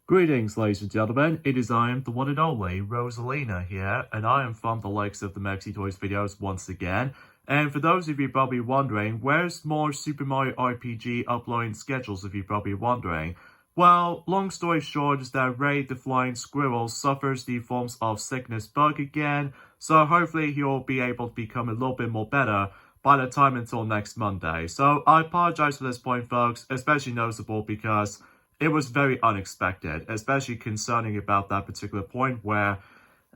Greetings, ladies and gentlemen. It is I am the one and only Rosalina here, and I am from the likes of the Maxi Toys videos once again. And for those of you probably wondering, where's more Super Mario RPG uploading schedules if you're probably wondering? Well, long story short is that Ray the Flying Squirrel suffers the forms of sickness bug again, so hopefully he'll be able to become a little bit more better by the time until next Monday. So I apologize for this point, folks, especially noticeable because it was very unexpected, especially concerning about that particular point where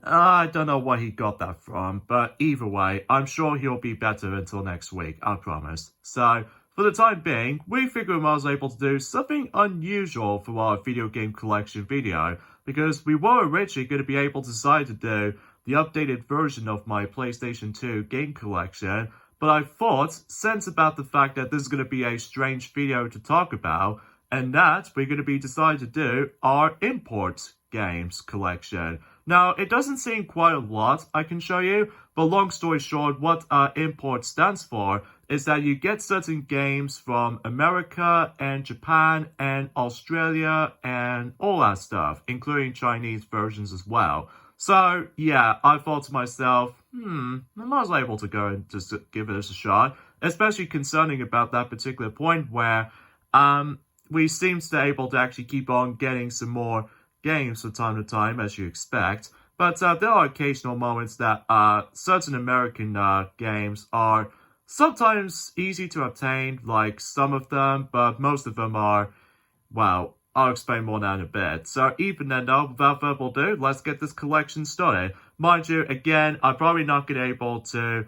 I don't know where he got that from, but either way, I'm sure he'll be better until next week, I promise. So, for the time being, we figured I was able to do something unusual for our video game collection video, because we were originally going to be able to decide to do the updated version of my PlayStation 2 game collection, but I thought, since about the fact that this is going to be a strange video to talk about, and that we're going to be deciding to do our import games collection. Now, it doesn't seem quite a lot I can show you, but long story short, what import stands for is that you get certain games from America and Japan and Australia and all that stuff, including Chinese versions as well. So, yeah, I thought to myself, I was able to go and just give it a shot, especially concerning about that particular point where, we seem to be able to actually keep on getting some more games from time to time, as you expect. But there are occasional moments that certain American games are sometimes easy to obtain, like some of them, but most of them are, well, I'll explain more now in a bit. So even then, though, without further ado, let's get this collection started. Mind you, again, I'm probably not going to be able to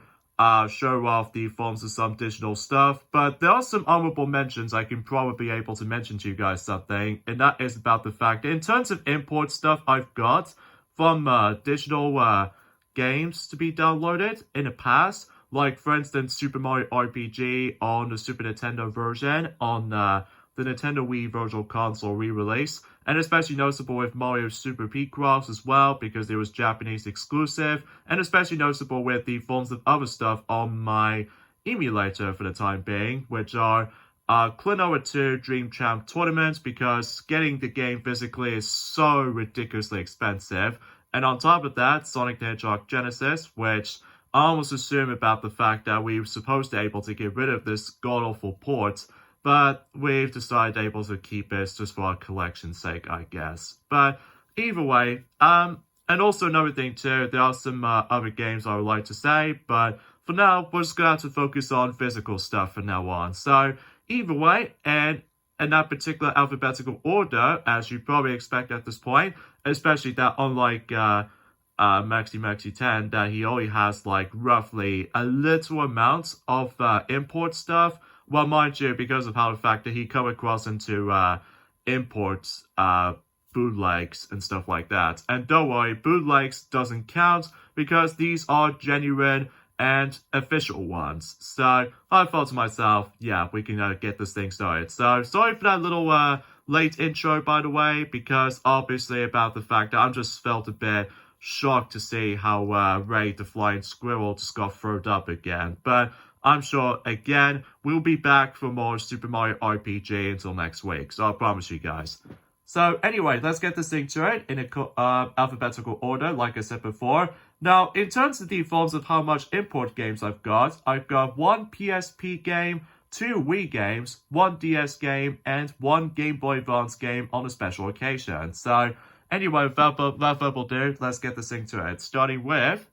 show off the forms of some digital stuff, but there are some honorable mentions I can probably be able to mention to you guys something, and that is about the fact that in terms of import stuff I've got from digital games to be downloaded in the past, like for instance Super Mario RPG on the Super Nintendo version, on the Nintendo Wii Virtual Console re-release, and especially noticeable with Mario Super Picross as well, because it was Japanese exclusive, and especially noticeable with the forms of other stuff on my emulator for the time being, which are Klonoa 2 Dream Champ Tournament, because getting the game physically is so ridiculously expensive, and on top of that, Sonic the Hedgehog Genesis, which I almost assume about the fact that we were supposed to be able to get rid of this god-awful port, but we've decided able to keep it just for our collection's sake, I guess. But either way, and also another thing too, there are some other games I would like to say, but for now, we're just going to have to focus on physical stuff from now on. So either way, and in that particular alphabetical order, as you probably expect at this point, especially that unlike Maxi 10, that he only has like roughly a little amount of import stuff. Well, mind you, because of how the fact that he come across into imports, bootlegs and stuff like that. And don't worry, bootlegs doesn't count because these are genuine and official ones. So I thought to myself, yeah, we can get this thing started. So sorry for that little late intro, by the way, because obviously about the fact that I'm just felt a bit shocked to see how Ray the Flying Squirrel just got thrown up again. But I'm sure, again, we'll be back for more Super Mario RPG until next week, so I promise you guys. So anyway, let's get this thing to it in alphabetical order, like I said before. Now, in terms of the forms of how much import games I've got one PSP game, 2 Wii games, 1 DS game, and 1 Game Boy Advance game on a special occasion. So anyway, without further ado, let's get this thing to it, starting with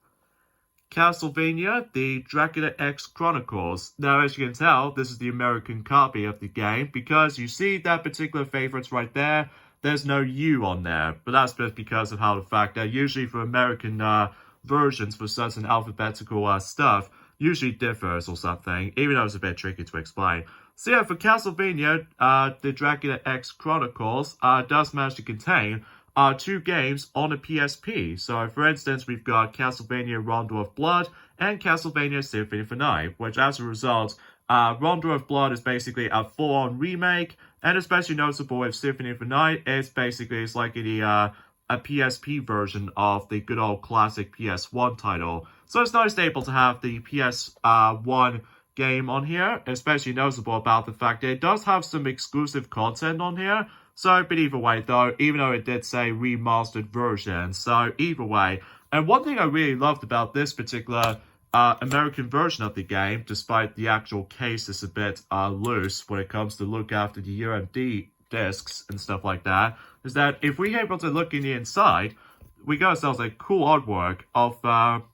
Castlevania, the Dracula X Chronicles. Now, as you can tell, this is the American copy of the game, because you see that particular favorites right there, there's no U on there, but that's just because of how the fact that usually for American versions for certain alphabetical stuff, usually differs or something, even though it's a bit tricky to explain. So yeah, for Castlevania, the Dracula X Chronicles does manage to contain 2 games on a PSP. So, for instance, we've got Castlevania Rondo of Blood and Castlevania Symphony of the Night, which as a result, Rondo of Blood is basically a full-on remake, and especially noticeable with Symphony of the Night, it's like a PSP version of the good old classic PS1 title. So it's nice to be able to have the PS1 game on here, especially noticeable about the fact that it does have some exclusive content on here, So, but either way though, even though it did say remastered version, so either way. And one thing I really loved about this particular American version of the game, despite the actual case is a bit loose when it comes to look after the UMD discs and stuff like that, is that if we're able to look in the inside, we got ourselves a cool artwork of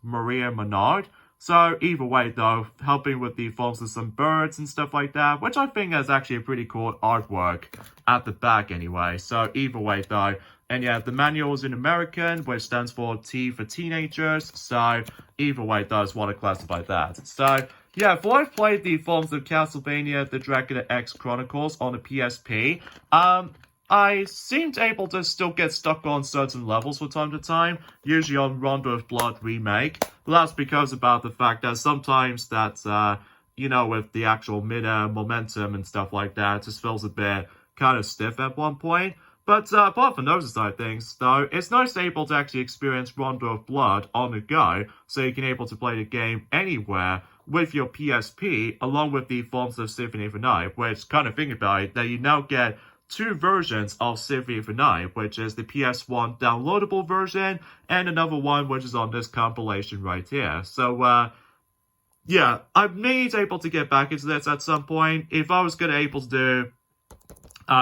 Maria Menard. So either way though, helping with the forms of some birds and stuff like that, which I think is actually a pretty cool artwork at the back anyway. So either way though, and yeah, the manual is in American, which stands for T for teenagers. So either way though, I just want to classify that. So yeah, before I've played the forms of Castlevania, the Dracula X Chronicles on the PSP, I seemed able to still get stuck on certain levels from time to time, usually on Rondo of Blood Remake. But that's because about the fact that sometimes that, you know, with the actual momentum and stuff like that, it just feels a bit kind of stiff at one point. But apart from those side of things, though, it's nice to be able to actually experience Rondo of Blood on the go, so you can able to play the game anywhere with your PSP, along with the forms of Symphony of the Night, which kind of think about it, that you now get two versions of Symphony of the Night, which is the PS1 downloadable version, and another one which is on this compilation right here. So, yeah, I may be able to get back into this at some point. If I was going to able to do,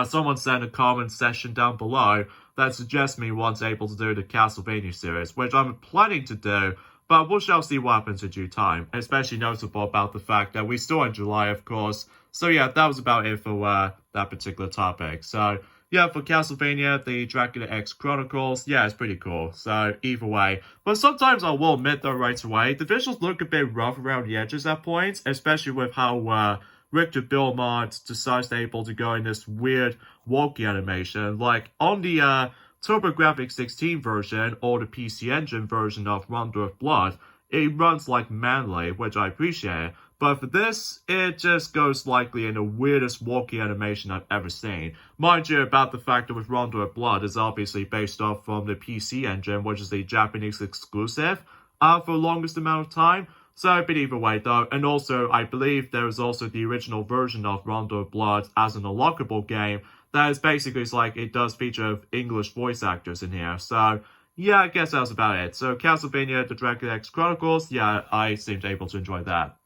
someone sent a comment section down below that suggests me once able to do the Castlevania series, which I'm planning to do, but we shall see what happens in due time, especially notable about the fact that we're still in July, of course. So yeah, that was about it for that particular topic. So yeah, for Castlevania, the Dracula X Chronicles, yeah, it's pretty cool. So either way. But sometimes I will admit though right away, the visuals look a bit rough around the edges at points, especially with how Richter Billmont decides to able to go in this weird walkie animation. Like on the TurboGrafx 16 version or the PC Engine version of Rondo of Blood, it runs like manly, which I appreciate. But for this, it just goes likely in the weirdest walkie animation I've ever seen. Mind you, about the fact that with Rondo of Blood is obviously based off from the PC Engine, which is a Japanese exclusive for the longest amount of time. So, but either way though, and also I believe there is also the original version of Rondo of Blood as an unlockable game that is basically like it does feature English voice actors in here. So yeah, I guess that was about it. So Castlevania, the Dracula X Chronicles, yeah, I seemed able to enjoy that.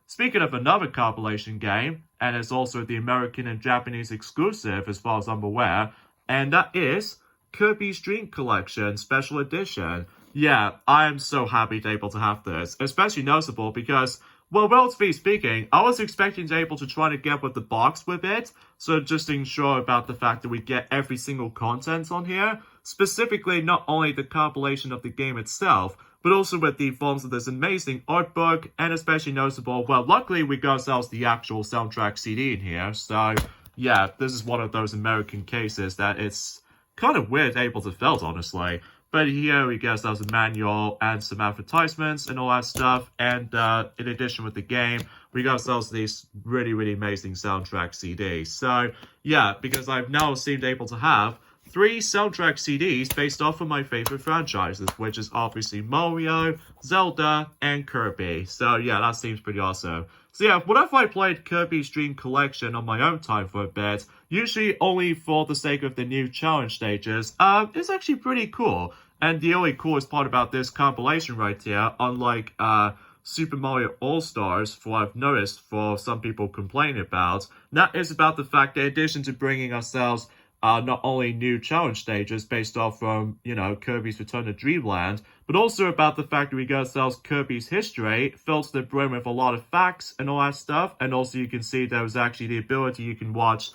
Speaking of another compilation game, and it's also the American and Japanese exclusive as far as I'm aware, and that is Kirby's Dream Collection Special Edition. Yeah, I am so happy to be able to have this, especially noticeable because, well, relatively speaking, I was expecting to be able to try to get with the box with it, so just to ensure about the fact that we get every single content on here, specifically not only the compilation of the game itself, but also with the forms of this amazing art book, and especially noticeable, well, luckily we got ourselves the actual soundtrack CD in here, so yeah, this is one of those American cases that it's kind of weird able to felt, honestly. But here we get ourselves a manual and some advertisements and all that stuff. And in addition with the game, we got ourselves these really, really amazing soundtrack CDs. So yeah, because I've now seemed able to have 3 soundtrack CDs based off of my favorite franchises, which is obviously Mario, Zelda, and Kirby. So yeah, that seems pretty awesome. So yeah, whenever I played Kirby's Dream Collection on my own time for a bit, usually only for the sake of the new challenge stages, it's actually pretty cool. And the only coolest part about this compilation right here, unlike Super Mario All-Stars, for what I've noticed for some people complaining about, that is about the fact that in addition to bringing ourselves not only new challenge stages based off from, you know, Kirby's Return to Dreamland, but also about the fact that we got ourselves Kirby's history, filled to the brim with a lot of facts and all that stuff. And also you can see there was actually the ability you can watch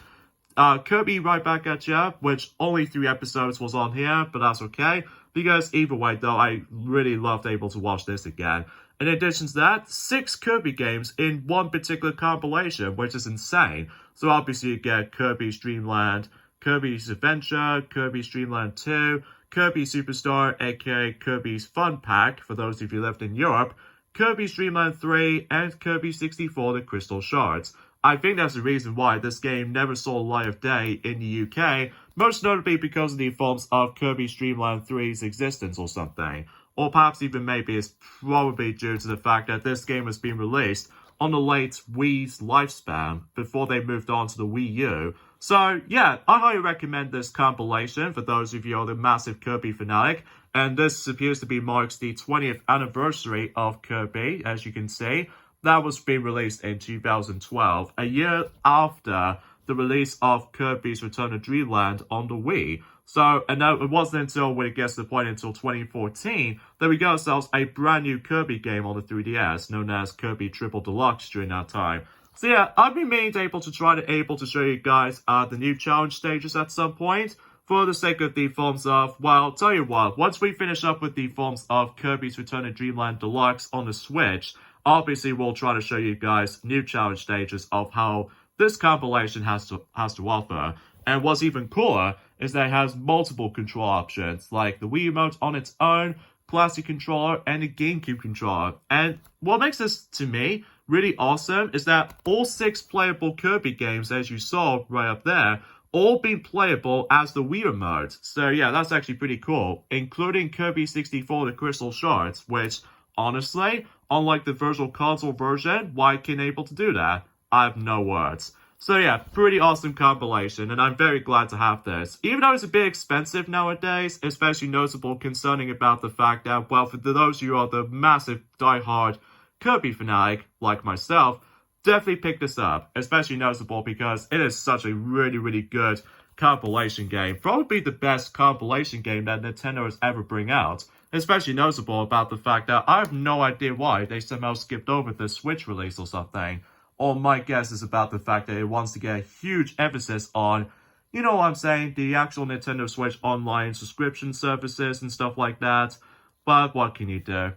Kirby Right Back at Ya, which only 3 episodes was on here, but that's okay. Because either way though, I really loved able to watch this again. In addition to that, 6 Kirby games in one particular compilation, which is insane. So obviously you get Kirby's Dream Land, Kirby's Adventure, Kirby's Dream Land 2, Kirby Superstar, aka Kirby's Fun Pack, for those of you who lived in Europe, Kirby's Dream Land 3, and Kirby 64 The Crystal Shards. I think that's the reason why this game never saw light of day in the UK, most notably because of the forms of Kirby's Dream Land 3's existence or something. Or perhaps even maybe it's probably due to the fact that this game has been released on the late Wii's lifespan before they moved on to the Wii U. So yeah, I highly recommend this compilation for those of you who are the massive Kirby fanatic. And this appears to be marks the 20th anniversary of Kirby, as you can see. That was being released in 2012, a year after the release of Kirby's Return to Dreamland on the Wii. So, and now it wasn't until, when it gets to the point, until 2014 that we got ourselves a brand new Kirby game on the 3DS, known as Kirby Triple Deluxe during that time. So yeah, I've been meaning to try to show you guys the new challenge stages at some point. For the sake of the forms of, well, tell you what, once we finish up with the forms of Kirby's Return to Dreamland Deluxe on the Switch, obviously we'll try to show you guys new challenge stages of how this compilation has to offer. And what's even cooler is that it has multiple control options, like the Wii Remote on its own, Classic Controller, and the GameCube Controller. And what makes this, to me, really awesome is that all 6 playable Kirby games, as you saw right up there, all being playable as the Wii Remote. So yeah, that's actually pretty cool, including Kirby 64 The Crystal Shards, which, honestly, unlike the Virtual Console version, why can't able to do that? I have no words. So yeah, pretty awesome compilation, and I'm very glad to have this. Even though it's a bit expensive nowadays, especially noticeable concerning about the fact that, well, for those of you who are the massive die-hard Kirby fanatic, like myself, definitely pick this up, especially noticeable because it is such a really, really good compilation game. Probably the best compilation game that Nintendo has ever bring out. Especially noticeable about the fact that I have no idea why they somehow skipped over the Switch release or something. Or my guess is about the fact that it wants to get a huge emphasis on, you know what I'm saying, the actual Nintendo Switch online subscription services and stuff like that. But what can you do?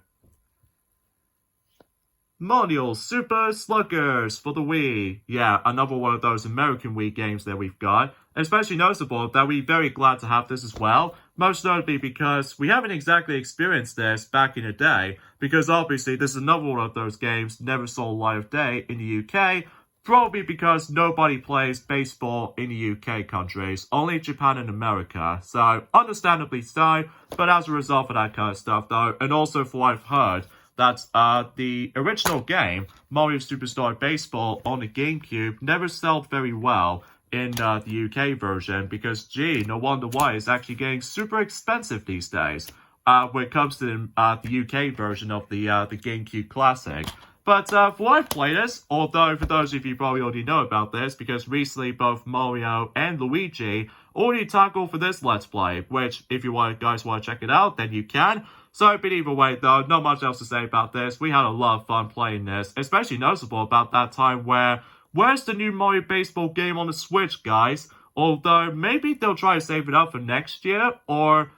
Mario Super Sluggers for the Wii. Yeah, another one of those American Wii games that we've got. Especially noticeable that we're very glad to have this as well. Most notably because we haven't exactly experienced this back in the day. Because obviously this is another one of those games never saw light of day in the UK. Probably because nobody plays baseball in the UK countries. Only Japan and America. So, understandably so. But as a result of that kind of stuff though, and also for what I've heard, that the original game, Mario Superstar Baseball on the GameCube, never sold very well in the UK version because, gee, no wonder why it's actually getting super expensive these days when it comes to the UK version of the GameCube Classic. But for what I've played this, although for those of you probably already know about this, because recently both Mario and Luigi already tackled for this Let's Play, which if you guys want to check it out, then you can. So, but either way though, not much else to say about this. We had a lot of fun playing this, especially noticeable about that time where, where's the new Mario Baseball game on the Switch, guys? Although, maybe they'll try to save it up for next year, or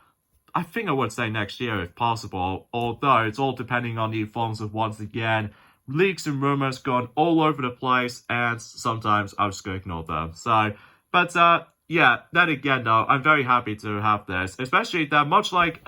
I think I would say next year if possible, although it's all depending on the forms of, once again, leaks and rumors going all over the place, and sometimes I'm just going to ignore them. So, but yeah, then again though, I'm very happy to have this, especially that much like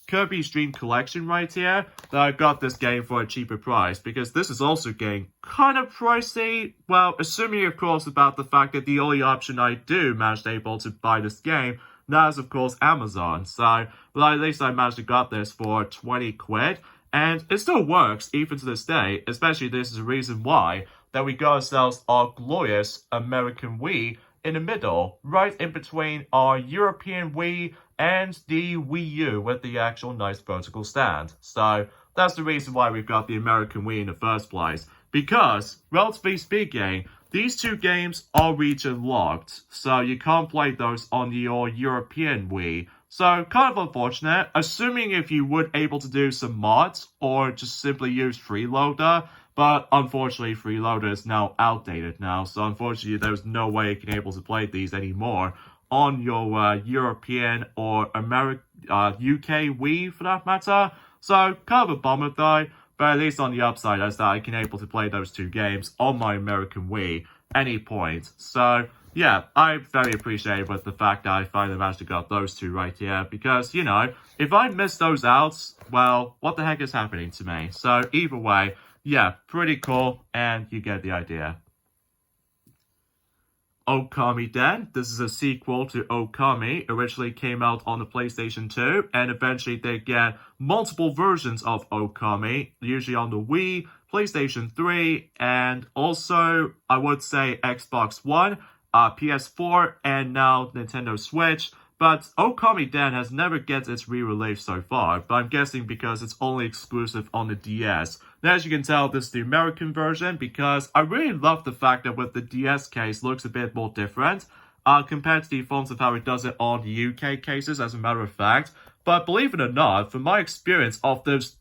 Kirby's Dream Collection right here, that I got this game for a cheaper price, because this is also getting kind of pricey. Well, assuming of course about the fact that the only option I do manage able to buy this game, that is of course Amazon. So, but at least I managed to got this for 20 quid. And it still works, even to this day, especially this is a reason why that we got ourselves our glorious American Wii in the middle, right in between our European Wii and the Wii U with the actual nice vertical stand. So that's the reason why we've got the American Wii in the first place. Because, relatively speaking, these two games are region locked, so you can't play those on your European Wii. So, kind of unfortunate, assuming if you would able to do some mods, or just simply use Freeloader, but unfortunately Freeloader is now outdated now, so unfortunately there's no way you can able to play these anymore on your European or UK Wii for that matter. So, kind of a bummer though, but at least on the upside is that I can able to play those two games on my American Wii any point. So, yeah, I'm very appreciative with the fact that I finally managed to get those two right here, because, you know, if I miss those out, well, what the heck is happening to me? So, either way, yeah, pretty cool, and you get the idea. Okami then. This is a sequel to Okami. Originally came out on the PlayStation 2, and eventually they get multiple versions of Okami, usually on the Wii, PlayStation 3, and also, I would say, Xbox One, PS4 and now Nintendo Switch. But Okami Den has never get its re-release so far, but I'm guessing because it's only exclusive on the DS. Now, as you can tell, this is the American version because I really love the fact that with the DS case looks a bit more different compared to the fonts of how it does it on the UK cases, as a matter of fact. But believe it or not, from my experience of this,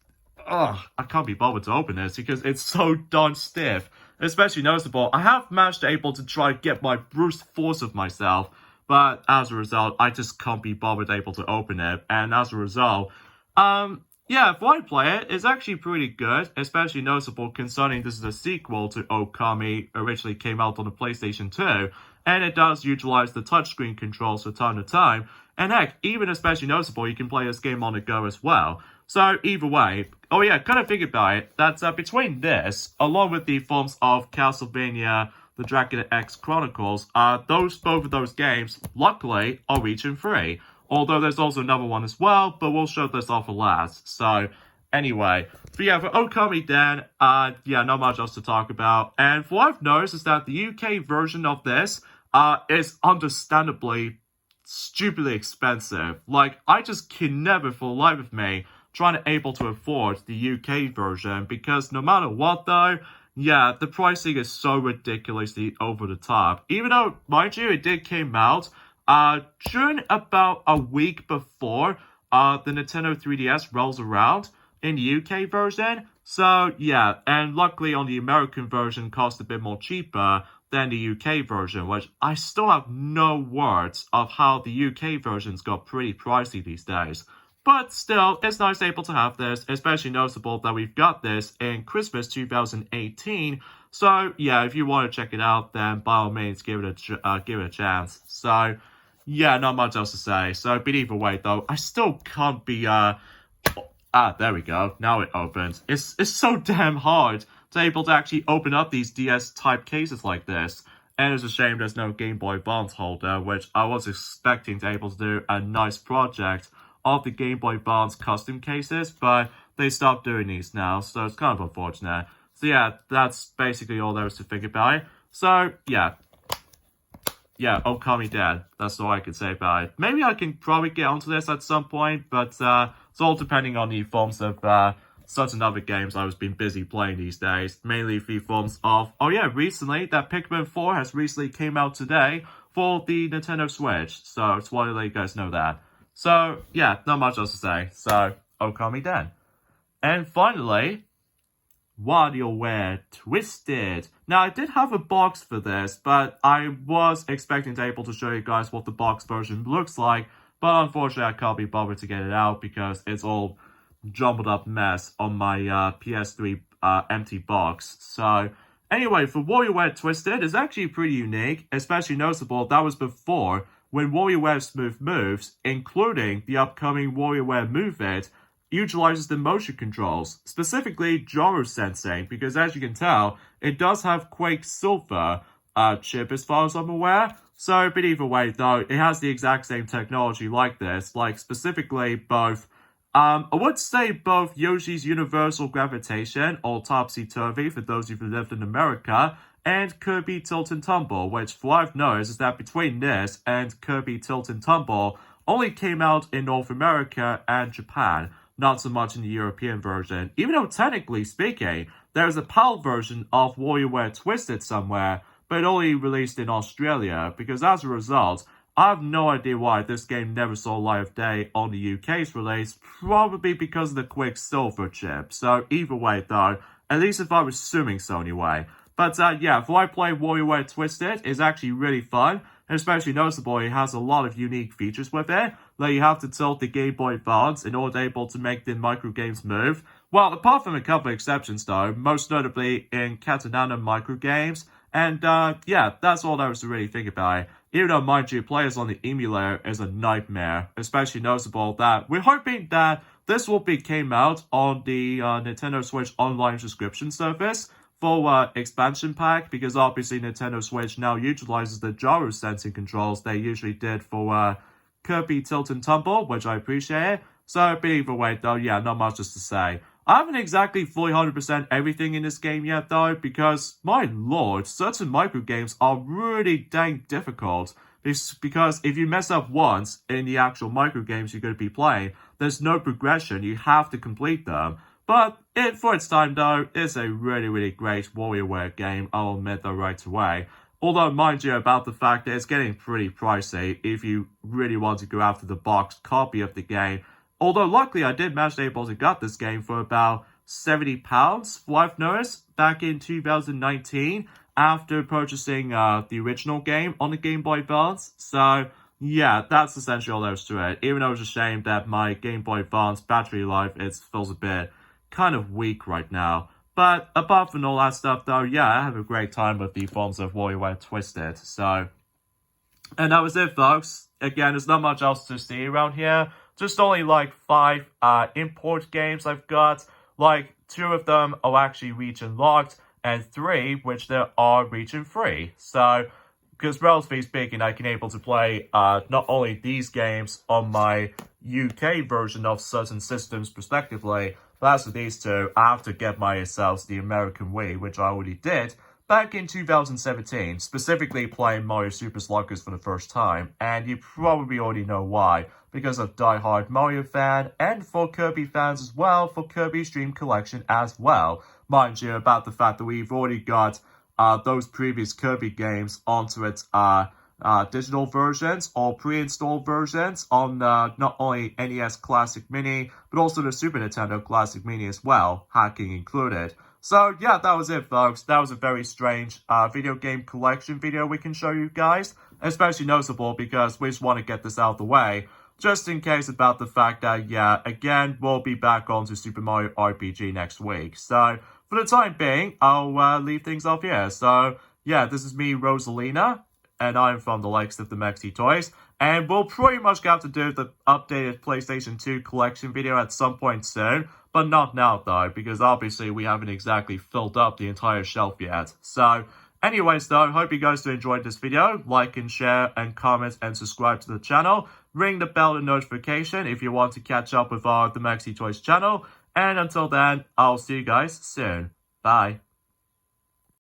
I can't be bothered to open this because it's so darn stiff. Especially noticeable, I have managed to able to try to get my brute force of myself, but as a result, I just can't be bothered able to open it. And as a result, yeah, if I play it, it's actually pretty good, especially noticeable concerning this is a sequel to Okami, originally came out on the PlayStation 2, and it does utilize the touchscreen controls from time to time, and heck, even especially noticeable, you can play this game on the go as well. So either way, oh yeah, kind of think about it, that between this, along with the forms of Castlevania, the Dragon X Chronicles, both of those games, luckily, are region free. Although there's also another one as well, but we'll show this off for last. So, anyway. But yeah, for Okami Den, yeah, not much else to talk about. And what I've noticed is that the UK version of this, is understandably stupidly expensive. Like, I just can never, for the life of me, trying to able to afford the UK version, because no matter what though, yeah, the pricing is so ridiculously over the top. Even though, mind you, it did came out during about a week before the Nintendo 3DS rolls around in the UK version. So, yeah, and luckily on the American version cost a bit more cheaper than the UK version, which I still have no words of how the UK versions got pretty pricey these days. But still, it's nice able to have this, especially noticeable that we've got this in Christmas 2018. So, yeah, if you want to check it out, then by all means, give it a chance. So, yeah, not much else to say. So, but either way, though, I still can't be, there we go. Now it opens. It's so damn hard to able to actually open up these DS-type cases like this. And it's a shame there's no Game Boy Advance holder, which I was expecting to able to do a nice project of the Game Boy Advance custom cases, but they stopped doing these now, so it's kind of unfortunate. So yeah, that's basically all there is to think about it. So yeah, Okami Den. That's all I can say about it. Maybe I can probably get onto this at some point, but it's all depending on the forms of certain other games I've been busy playing these days. Mainly the forms of, oh yeah, recently, that Pikmin 4 has recently came out today for the Nintendo Switch. So I just wanted to let you guys know that. So, yeah, not much else to say. So, Okami Den. And finally, WarioWare Twisted. Now, I did have a box for this, but I was expecting to be able to show you guys what the box version looks like. But unfortunately, I can't be bothered to get it out because it's all jumbled up mess on my PS3 empty box. So, anyway, for WarioWare Twisted, it's actually pretty unique, especially noticeable that was before when WarioWare Smooth Moves, including the upcoming WarioWare Move It, utilizes the motion controls, specifically gyro sensing, because as you can tell, it does have Quicksilver chip as far as I'm aware. So, but either way though, it has the exact same technology like this, like specifically both, I would say both Yoshi's Universal Gravitation, or Topsy-Turvy for those of you who lived in America, and Kirby Tilt and Tumble, which for what I've noticed is that between this and Kirby Tilt and Tumble only came out in North America and Japan, not so much in the European version. Even though technically speaking, there's a PAL version of WarioWare Twisted somewhere, but it only released in Australia, because as a result, I have no idea why this game never saw light of day on the UK's release, probably because of the Quicksilver chip. So either way though, at least if I was assuming so anyway. But yeah, for I play WarioWare Twisted, it's actually really fun, and especially noticeable it has a lot of unique features with it. Like you have to tilt the Game Boy Advance in order to able to make the microgames move. Well, apart from a couple of exceptions though, most notably in Katanana microgames, and yeah, that's all there is to really think about it. Even though, mind you, players on the emulator is a nightmare, especially noticeable that we're hoping that this will be came out on the Nintendo Switch Online subscription service for expansion pack, because obviously Nintendo Switch now utilizes the gyro sensing controls they usually did for Kirby Tilt and Tumble, which I appreciate. So, but either way though, yeah, not much just to say. I haven't exactly fully 100% everything in this game yet though, because my lord, certain micro games are really dang difficult. Because if you mess up once in the actual micro games you're going to be playing, there's no progression, you have to complete them. But for its time though, it's a really great WarioWare game, I'll admit that right away. Although, mind you, about the fact that it's getting pretty pricey if you really want to go after the boxed copy of the game. Although, luckily, I did manage to able to get this game for about £70, what I've noticed, back in 2019, after purchasing the original game on the Game Boy Advance. So, yeah, that's essentially all there is to it. Even though it's a shame that my Game Boy Advance battery life feels a bit kind of weak right now. But apart from all that stuff, though, yeah, I have a great time with the forms of WarioWare Twisted. So, and that was it, folks. Again, there's not much else to see around here. Just only like 5 import games I've got. Like 2 of them are actually region locked, and 3 which there are region free. So, because relatively speaking, I can able to play not only these games on my UK version of certain systems respectively, but as for these 2, I have to get myself the American Wii, which I already did back in 2017, specifically playing Mario Super Sluggers for the first time, and you probably already know why, because of die-hard Mario fan, and for Kirby fans as well, for Kirby's Dream Collection as well. Mind you, about the fact that we've already got those previous Kirby games onto its digital versions or pre-installed versions on not only NES Classic Mini, but also the Super Nintendo Classic Mini as well, hacking included. So yeah, that was it, folks. That was a very strange video game collection video we can show you guys, especially noticeable because we just want to get this out of the way, just in case about the fact that, yeah, again, we'll be back onto Super Mario RPG next week. So for the time being, I'll leave things off here. So yeah, this is me, Rosalina, and I'm from the likes of the Mexi Toys, and we'll pretty much have to do the updated PlayStation 2 collection video at some point soon, but not now though, because obviously we haven't exactly filled up the entire shelf yet. So, anyways though, hope you guys enjoyed this video. Like and share and comment and subscribe to the channel. Ring the bell and notification if you want to catch up with the Mexi Toys channel. And until then, I'll see you guys soon. Bye.